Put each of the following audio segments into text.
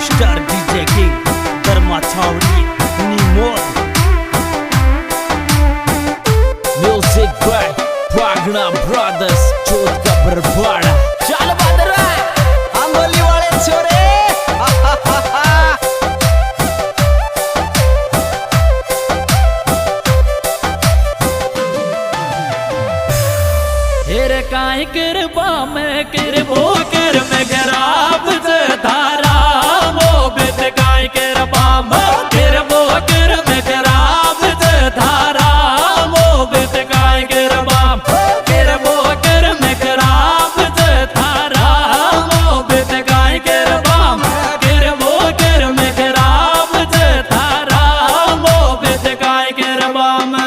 Star DJ King Dharma Chowdi Nimod Music by Pagna Brothers Chot ka Barbada Chal Badra Amboli wale chore हेरे काई कृपा में कृपो कर में गराब से धारा वो बित काई कृपा में कृपो कर में गराब से धारा वो बित काई कृपा कृपो कर में गराब से धारा वो बित काई कृपा कृपो कर में गराब से धारा वो बित काई कृपा में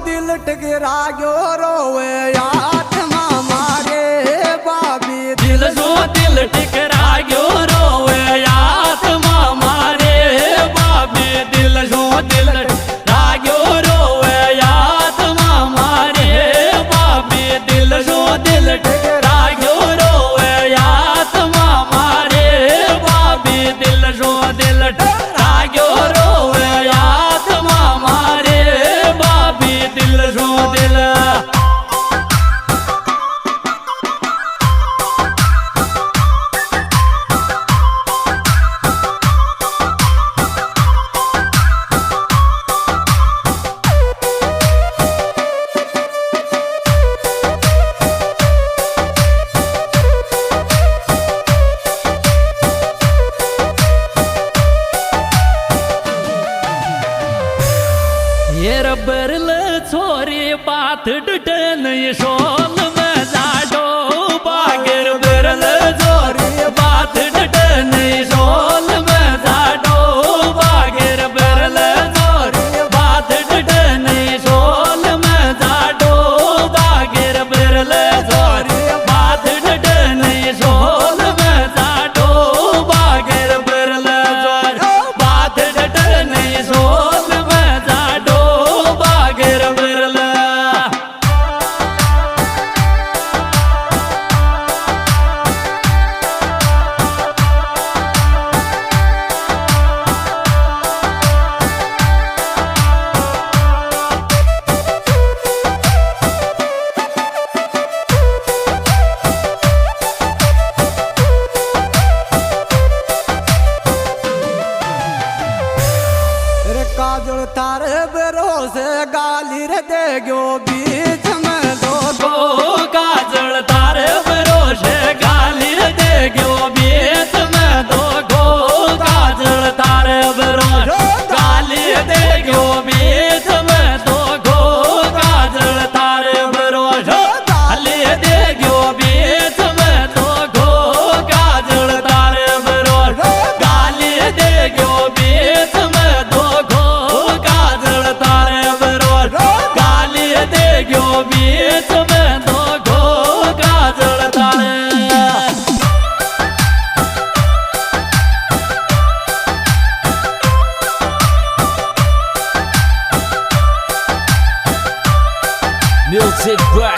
दिल टकरा गयो रोवे आत्मा मारे बाबी दिल सो दिल टकरा गयो रोवे आत्मा मारे बाबी दिल सो दिल टकरा गयो रोवे आत्मा मारे बाबी दिल सो दिल टकरा गयो रोवे आत्मा मारे बाबी दिल सो दिल टकरा गयो रोवे आत्मा मारे बाबी दिल सो दिल ये रबरल छोरी बात डटन शोल में जाडो बागर बरल छोरी बात डटन शोल में जाडो बागर बरल छोरी बात डटन शोल में जाडो बागर बरल छोरी बात डटन शोल में जाडो बागर बरल छोरी बात डटन शोल में जाडो बागर बरल रे काजल तारे भरोसे गाली रे दे गयो बीच में दो गो काजल तारे भरोसे गाली दे गयो बीच में दो गो काजल तारे भरोसे गाली दे गयो बीच में दो गो काजल तारे भरोसे गाली दे गयो बीच में दो गो काजल तारे भरोसे गाली दे गयो बीच में दो गो काजल तारे भरोसे गाली दे गयो बीच में दो गो काजल तारे Music by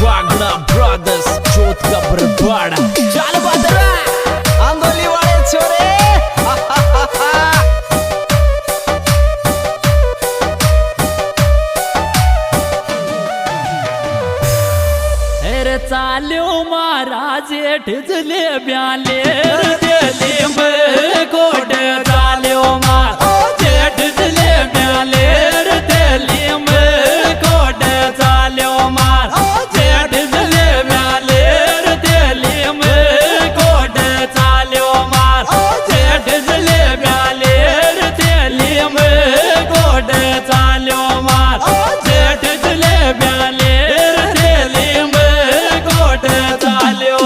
Pagna Brothers Chot ka Barbada Chal Badra Amboli wale chore अरे चाल्यो महाराज ठिजले ब्याले दिली में कोट चाल्यो महाराज ठिजले ब्याले दिली में कोट चाल्यो महाराज ठिजले ब्याले दिली में कोट चाल्यो महाराज ठिजले ब्याले दिली में कोट चाल्यो महाराज ठिजले ब्याले दिली में कोट चाल्यो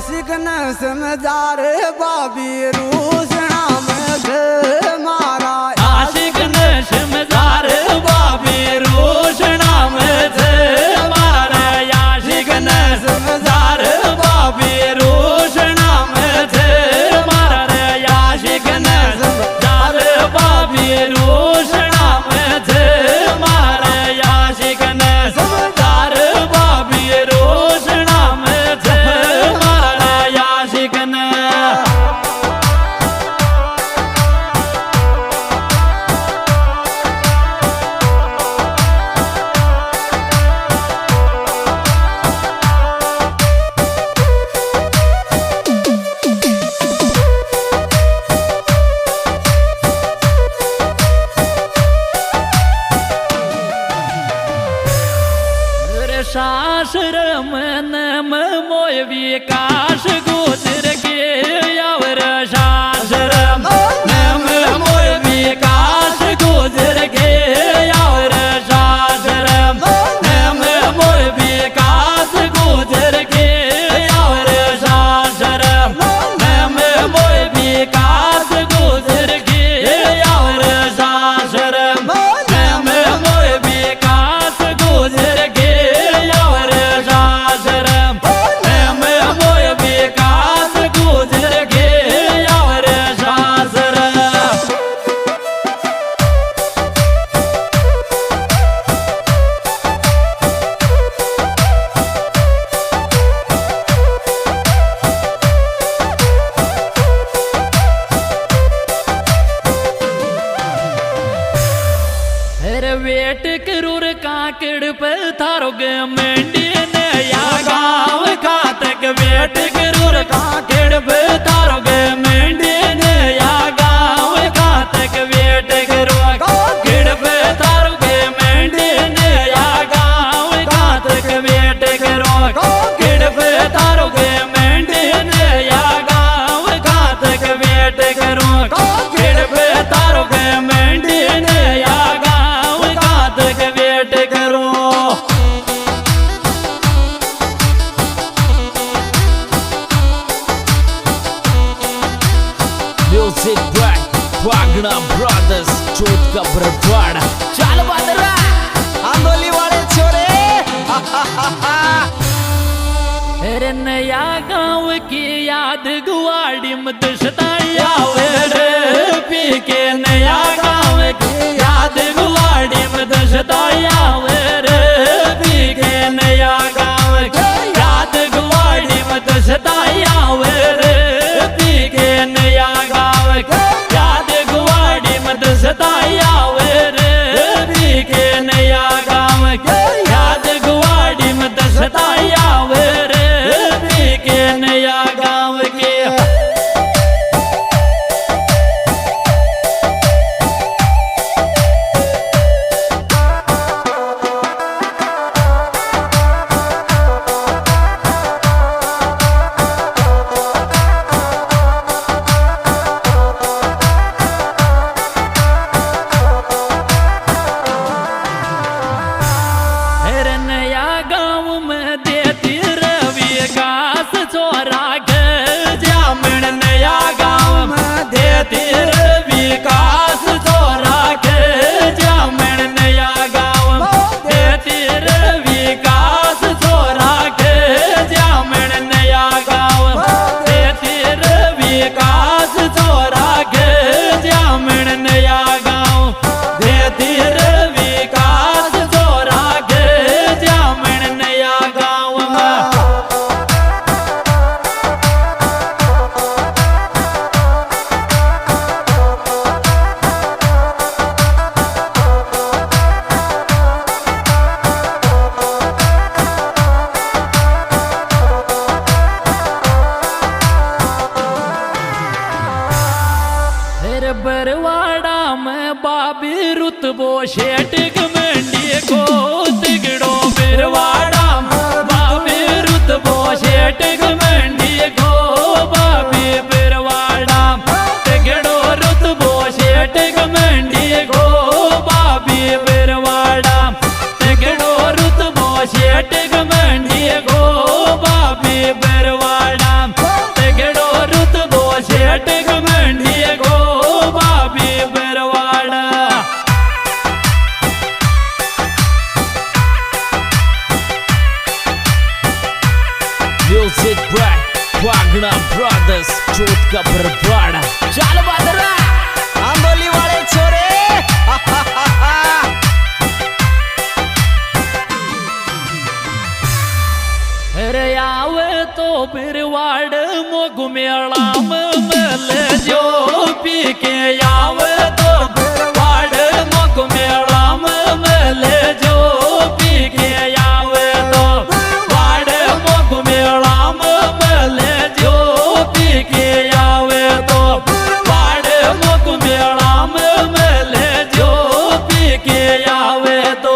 आशिक न समझा रे बाबी रूसना में घे मारा आशिक ने समझार बाबी रोशना में थे मारे आशिक ने समझार बाबी रोशना में थे मारे आशिक ने समझार बाबी रोशना में थे मारे आशिक ने समझार बाबी रोशना में थे मारे आशिक ने शास्त्रम नम मोय विकास गोचर के यावर शास्त्रम नम मोय विकास गोचर के यावर शास्त्रम नम मोय विकास गोचर के यावर शास्त्रम नम मोय विकास गोचर के यावर शास्त्रम नम मोय विकास गोचर के वेट करूर काकड़ पे थारोग मेंढी ने या गाँव खातक वेट करूर काकड़ पे थारोग मेंढी ने या गाँव खातक वेट करो काकड़ पे थारोग मेंढी ने या गाँव खातक वेट करो काकड़ पे थारोग मेंढी ने या गाँव खातक वेट करो काकड़ पे थारोग मेंढी ने या तक वेट करो म्यूजिक बाय वागना ब्रदर्स चोट का बरवाड़ा चल बदरा आंदोली वाले छोरे अरे नया गाँव की याद गुवाड़ी मत सताया रे पी के नया गाँव की याद गुवाड़ी मत सताया रे पी के नया गाँव की याद गुवाड़ी मत सताया रे पी के नया गाँव की याद गुवाड़ी मत सताया रे पी के नया गाँव की याद गुवाड़ी मत सताया रे पी के नया गाँव के रुतबो शेट कमंडी को तिगड़ो बिरवाड़ा बाबी रुतबो शेट कमंडी को बाबी बिरवाड़ा तिगड़ो रुतबो शेट कमंडी को बाबी बिरवाड़ा तिगड़ो रुतबो शेट कमंडी को बाबी बिरवाड़ा म्यूजिक बाय वागड़ा ब्रदर्स चोट का बरवाड़ा चल बदरा आंदोली वाले छोरे अरे आवे तो फिर वाड़ मोग मेला मल जो पी के आवे तो फिर वाड़ मोग मेला मल जो पी के आवे तो वाड़ मोग मेला मल जो पी के आवे तो वाड़ मोग मेला मल जो पी के आवे तो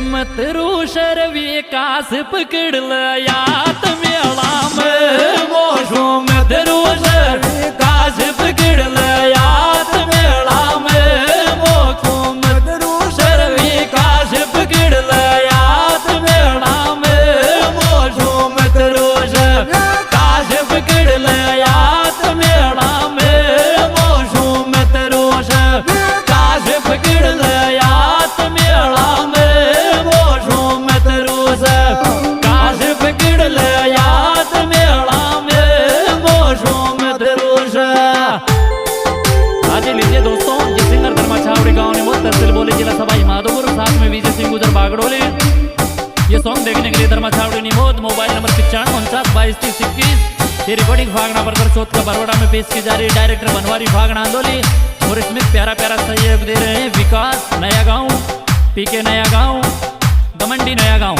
मत रूशर विकास पकड़ लयात मेला में मोशो मत रूशर विकास पकड़ लयात मेला में मोशो मत रूशर विकास पकड़ लयात मेला में मोशो मत रूशर विकास पकड़ लयात मेला में मोशो मत रूशर विकास पकड़ लयात मेला में लीजिए दोस्तों, ये सिंगर धर्मा छावड़ी गांव निमोद तहसील बोले जिला सभा माधोपुर, साथ में विजय सिंह गुजर बागड़ोली। ये सॉन्ग देखने के लिए धर्मा छावड़ी निमोद मोबाइल नंबर 9549223021। ये रिकॉर्डिंग फागना बरकर चौथ का बरवाड़ा में पेश की जा रही। डायरेक्टर बनवारी फागना आंदोली और इसमें प्यारा प्यारा सहयोग दे रहे हैं विकास नया गाँव, पीके नया गाँव, गमंडी नया गाँव।